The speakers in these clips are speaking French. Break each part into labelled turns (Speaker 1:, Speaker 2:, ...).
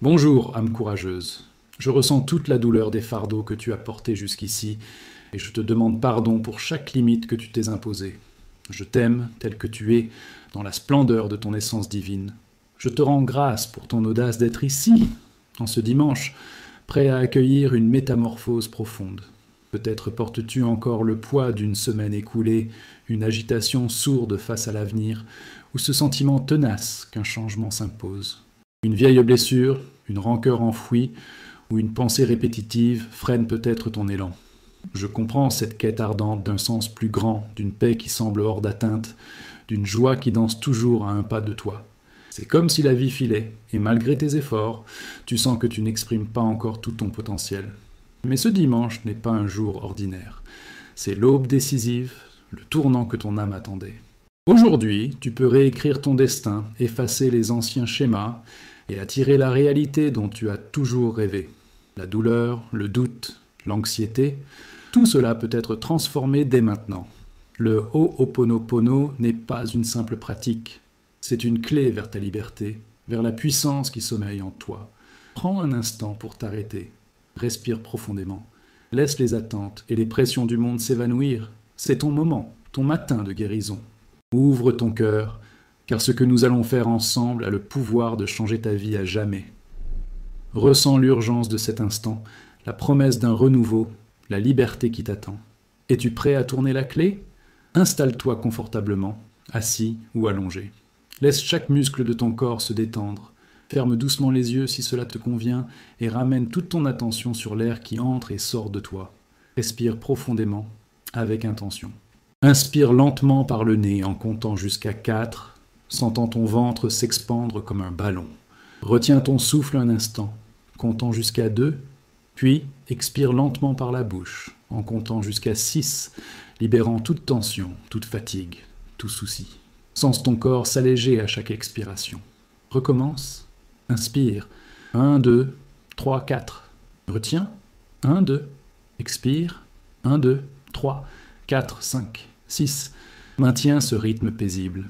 Speaker 1: Bonjour, âme courageuse. Je ressens toute la douleur des fardeaux que tu as portés jusqu'ici, et je te demande pardon pour chaque limite que tu t'es imposée. Je t'aime tel que tu es, dans la splendeur de ton essence divine. Je te rends grâce pour ton audace d'être ici, en ce dimanche, prêt à accueillir une métamorphose profonde. Peut-être portes-tu encore le poids d'une semaine écoulée, une agitation sourde face à l'avenir, ou ce sentiment tenace qu'un changement s'impose. Une vieille blessure, une rancœur enfouie ou une pensée répétitive freine peut-être ton élan. Je comprends cette quête ardente d'un sens plus grand, d'une paix qui semble hors d'atteinte, d'une joie qui danse toujours à un pas de toi. C'est comme si la vie filait, et malgré tes efforts, tu sens que tu n'exprimes pas encore tout ton potentiel. Mais ce dimanche n'est pas un jour ordinaire. C'est l'aube décisive, le tournant que ton âme attendait. Aujourd'hui, tu peux réécrire ton destin, effacer les anciens schémas et attirer la réalité dont tu as toujours rêvé. La douleur, le doute, l'anxiété, tout cela peut être transformé dès maintenant. Le Ho'oponopono n'est pas une simple pratique. C'est une clé vers ta liberté, vers la puissance qui sommeille en toi. Prends un instant pour t'arrêter. Respire profondément. Laisse les attentes et les pressions du monde s'évanouir. C'est ton moment, ton matin de guérison. Ouvre ton cœur, car ce que nous allons faire ensemble a le pouvoir de changer ta vie à jamais. Ressens l'urgence de cet instant, la promesse d'un renouveau, la liberté qui t'attend. Es-tu prêt à tourner la clé? Installe-toi confortablement, assis ou allongé. Laisse chaque muscle de ton corps se détendre. Ferme doucement les yeux si cela te convient et ramène toute ton attention sur l'air qui entre et sort de toi. Respire profondément, avec intention. Inspire lentement par le nez en comptant jusqu'à 4, sentant ton ventre s'expandre comme un ballon. Retiens ton souffle un instant, comptant jusqu'à 2, puis expire lentement par la bouche, en comptant jusqu'à 6, libérant toute tension, toute fatigue, tout souci. Sens ton corps s'alléger à chaque expiration. Recommence. Inspire. 1, 2, 3, 4. Retiens. 1, 2. Expire. 1, 2, 3, 4, 5, 6. Maintiens ce rythme paisible.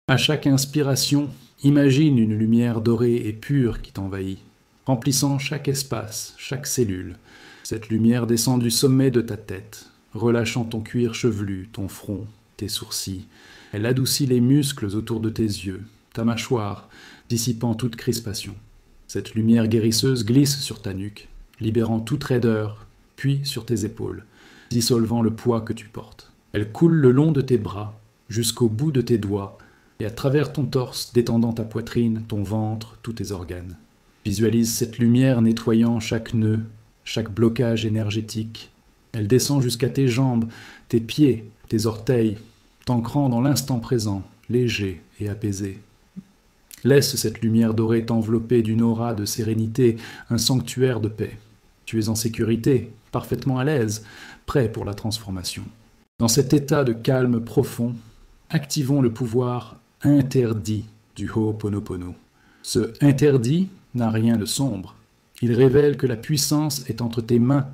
Speaker 1: À chaque inspiration, imagine une lumière dorée et pure qui t'envahit, remplissant chaque espace, chaque cellule. Cette lumière descend du sommet de ta tête, relâchant ton cuir chevelu, ton front, tes sourcils. Elle adoucit les muscles autour de tes yeux, ta mâchoire, dissipant toute crispation. Cette lumière guérisseuse glisse sur ta nuque, libérant toute raideur, puis sur tes épaules, dissolvant le poids que tu portes. Elle coule le long de tes bras, jusqu'au bout de tes doigts, et à travers ton torse, détendant ta poitrine, ton ventre, tous tes organes. Visualise cette lumière nettoyant chaque nœud, chaque blocage énergétique. Elle descend jusqu'à tes jambes, tes pieds, tes orteils, t'ancrant dans l'instant présent, léger et apaisé. Laisse cette lumière dorée t'envelopper d'une aura de sérénité, un sanctuaire de paix. Tu es en sécurité, parfaitement à l'aise, prêt pour la transformation. Dans cet état de calme profond, activons le pouvoir interdit du Ho'oponopono. Ce interdit n'a rien de sombre. Il révèle que la puissance est entre tes mains,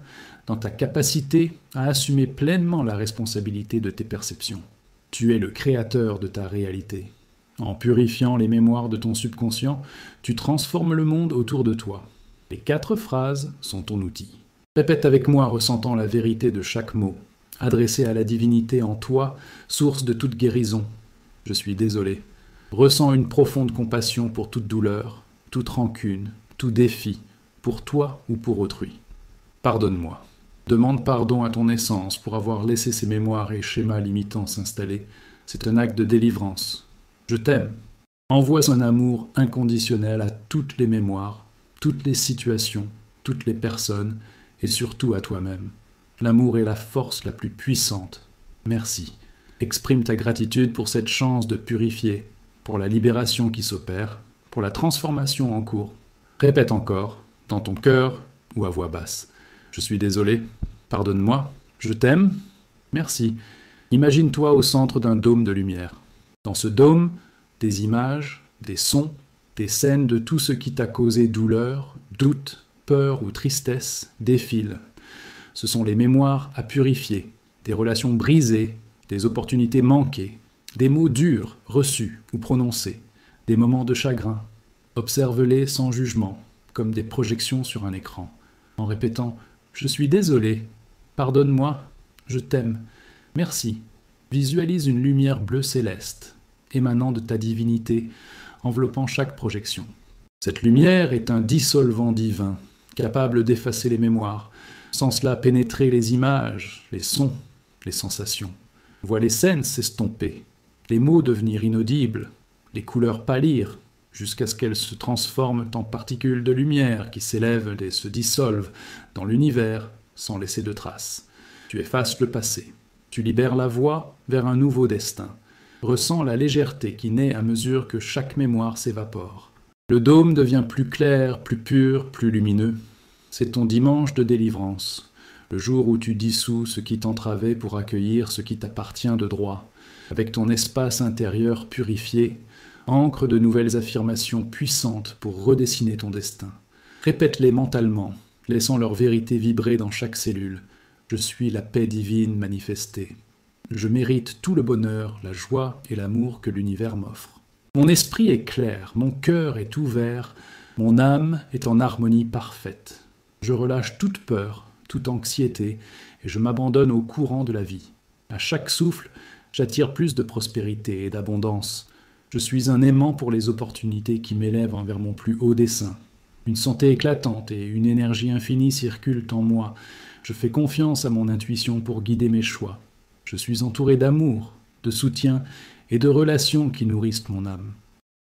Speaker 1: dans ta capacité à assumer pleinement la responsabilité de tes perceptions. Tu es le créateur de ta réalité. En purifiant les mémoires de ton subconscient, tu transformes le monde autour de toi. Les 4 phrases sont ton outil. Répète avec moi, ressentant la vérité de chaque mot, adressé à la divinité en toi, source de toute guérison. Je suis désolé. Ressens une profonde compassion pour toute douleur, toute rancune, tout défi, pour toi ou pour autrui. Pardonne-moi. Demande pardon à ton essence pour avoir laissé ces mémoires et schémas limitants s'installer. C'est un acte de délivrance. Je t'aime. Envoie un amour inconditionnel à toutes les mémoires, toutes les situations, toutes les personnes, et surtout à toi-même. L'amour est la force la plus puissante. Merci. Exprime ta gratitude pour cette chance de purifier, pour la libération qui s'opère, pour la transformation en cours. Répète encore, dans ton cœur ou à voix basse. Je suis désolé. Pardonne-moi. Je t'aime. Merci. Imagine-toi au centre d'un dôme de lumière. Dans ce dôme, des images, des sons, des scènes de tout ce qui t'a causé douleur, doute, peur ou tristesse défilent. Ce sont les mémoires à purifier, des relations brisées, des opportunités manquées, des mots durs, reçus ou prononcés, des moments de chagrin. Observe-les sans jugement, comme des projections sur un écran, en répétant « Je suis désolé, pardonne-moi, je t'aime, merci ». Visualise une lumière bleue céleste, émanant de ta divinité, enveloppant chaque projection. Cette lumière est un dissolvant divin, capable d'effacer les mémoires, sans cela pénétrer les images, les sons, les sensations. Vois les scènes s'estomper, les mots devenir inaudibles, les couleurs pâlir, jusqu'à ce qu'elles se transforment en particules de lumière qui s'élèvent et se dissolvent dans l'univers sans laisser de traces. Tu effaces le passé, tu libères la voie vers un nouveau destin. Ressens la légèreté qui naît à mesure que chaque mémoire s'évapore. Le dôme devient plus clair, plus pur, plus lumineux. C'est ton dimanche de délivrance, le jour où tu dissous ce qui t'entravait pour accueillir ce qui t'appartient de droit. Avec ton espace intérieur purifié, ancre de nouvelles affirmations puissantes pour redessiner ton destin. Répète-les mentalement, laissant leur vérité vibrer dans chaque cellule. Je suis la paix divine manifestée. Je mérite tout le bonheur, la joie et l'amour que l'univers m'offre. Mon esprit est clair, mon cœur est ouvert, mon âme est en harmonie parfaite. Je relâche toute peur, toute anxiété, et je m'abandonne au courant de la vie. À chaque souffle, j'attire plus de prospérité et d'abondance. Je suis un aimant pour les opportunités qui m'élèvent envers mon plus haut dessein. Une santé éclatante et une énergie infinie circulent en moi. Je fais confiance à mon intuition pour guider mes choix. Je suis entouré d'amour, de soutien et de relations qui nourrissent mon âme.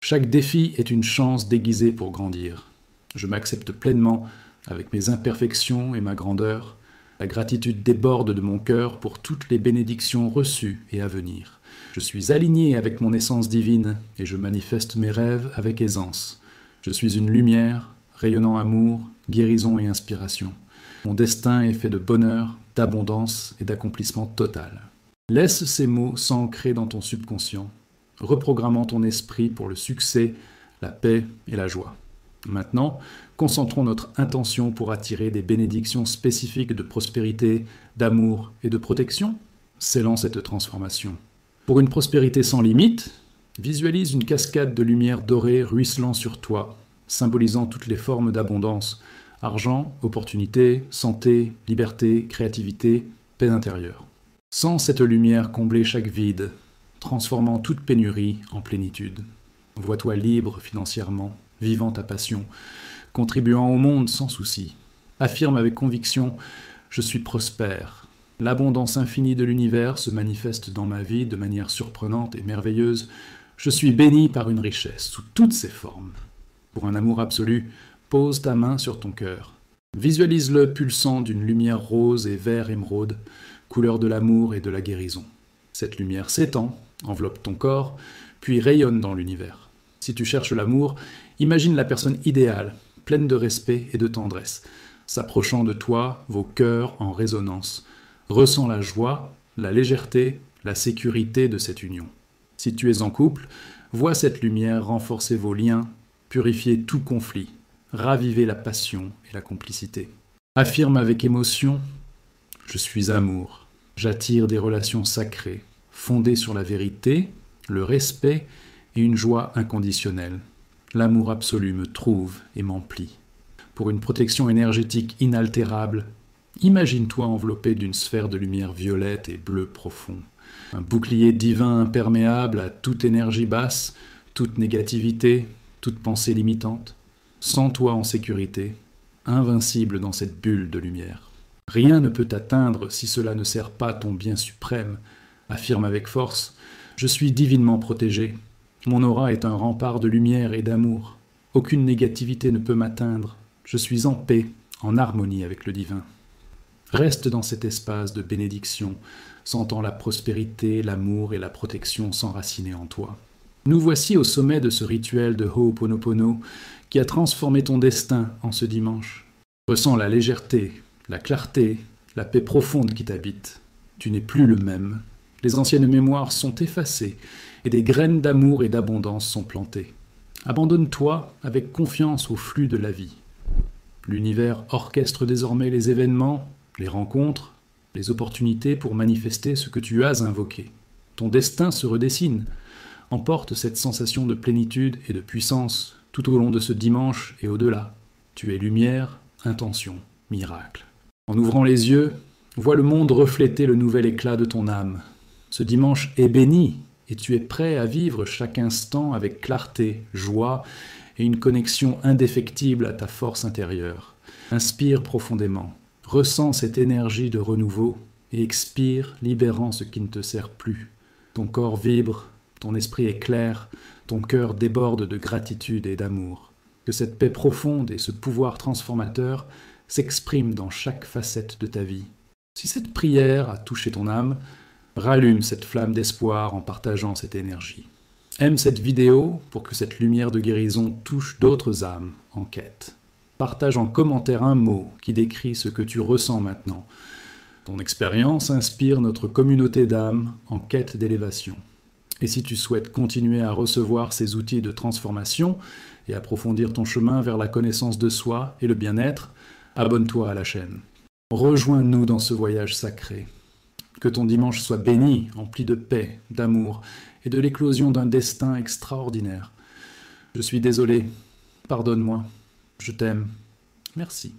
Speaker 1: Chaque défi est une chance déguisée pour grandir. Je m'accepte pleinement avec mes imperfections et ma grandeur. La gratitude déborde de mon cœur pour toutes les bénédictions reçues et à venir. Je suis aligné avec mon essence divine et je manifeste mes rêves avec aisance. Je suis une lumière, rayonnant amour, guérison et inspiration. Mon destin est fait de bonheur, d'abondance et d'accomplissement total. Laisse ces mots s'ancrer dans ton subconscient, reprogrammant ton esprit pour le succès, la paix et la joie. Maintenant, concentrons notre intention pour attirer des bénédictions spécifiques de prospérité, d'amour et de protection, scellant cette transformation. Pour une prospérité sans limite, visualise une cascade de lumière dorée ruisselant sur toi, symbolisant toutes les formes d'abondance, argent, opportunité, santé, liberté, créativité, paix intérieure. Sens cette lumière combler chaque vide, transformant toute pénurie en plénitude. Vois-toi libre financièrement, vivant ta passion, contribuant au monde sans souci. Affirme avec conviction « Je suis prospère ». L'abondance infinie de l'univers se manifeste dans ma vie de manière surprenante et merveilleuse. Je suis béni par une richesse sous toutes ses formes. Pour un amour absolu, pose ta main sur ton cœur. Visualise-le pulsant d'une lumière rose et vert émeraude, couleur de l'amour et de la guérison. Cette lumière s'étend, enveloppe ton corps, puis rayonne dans l'univers. Si tu cherches l'amour, imagine la personne idéale, pleine de respect et de tendresse, s'approchant de toi, vos cœurs en résonance. Ressens la joie, la légèreté, la sécurité de cette union. Si tu es en couple, vois cette lumière renforcer vos liens, purifier tout conflit, raviver la passion et la complicité. Affirme avec émotion « Je suis amour ». J'attire des relations sacrées, fondées sur la vérité, le respect et une joie inconditionnelle. L'amour absolu me trouve et m'emplit. Pour une protection énergétique inaltérable, imagine-toi enveloppé d'une sphère de lumière violette et bleu profond. Un bouclier divin imperméable à toute énergie basse, toute négativité, toute pensée limitante. Sens-toi en sécurité, invincible dans cette bulle de lumière. Rien ne peut t'atteindre si cela ne sert pas ton bien suprême. Affirme avec force « Je suis divinement protégé. Mon aura est un rempart de lumière et d'amour. Aucune négativité ne peut m'atteindre. Je suis en paix, en harmonie avec le divin. » Reste dans cet espace de bénédiction, sentant la prospérité, l'amour et la protection s'enraciner en toi. Nous voici au sommet de ce rituel de Ho'oponopono qui a transformé ton destin en ce dimanche. Ressens la légèreté, la clarté, la paix profonde qui t'habite. Tu n'es plus le même. Les anciennes mémoires sont effacées et des graines d'amour et d'abondance sont plantées. Abandonne-toi avec confiance au flux de la vie. L'univers orchestre désormais les événements, les rencontres, les opportunités pour manifester ce que tu as invoqué. Ton destin se redessine. Emporte cette sensation de plénitude et de puissance tout au long de ce dimanche et au-delà. Tu es lumière, intention, miracle. En ouvrant les yeux, vois le monde refléter le nouvel éclat de ton âme. Ce dimanche est béni et tu es prêt à vivre chaque instant avec clarté, joie et une connexion indéfectible à ta force intérieure. Inspire profondément, ressens cette énergie de renouveau et expire, libérant ce qui ne te sert plus. Ton corps vibre, ton esprit est clair, ton cœur déborde de gratitude et d'amour. Que cette paix profonde et ce pouvoir transformateur s'expriment dans chaque facette de ta vie. Si cette prière a touché ton âme, rallume cette flamme d'espoir en partageant cette énergie. Aime cette vidéo pour que cette lumière de guérison touche d'autres âmes en quête. Partage en commentaire un mot qui décrit ce que tu ressens maintenant. Ton expérience inspire notre communauté d'âmes en quête d'élévation. Et si tu souhaites continuer à recevoir ces outils de transformation et approfondir ton chemin vers la connaissance de soi et le bien-être, abonne-toi à la chaîne. Rejoins-nous dans ce voyage sacré. Que ton dimanche soit béni, empli de paix, d'amour et de l'éclosion d'un destin extraordinaire. Je suis désolé, pardonne-moi, je t'aime, merci.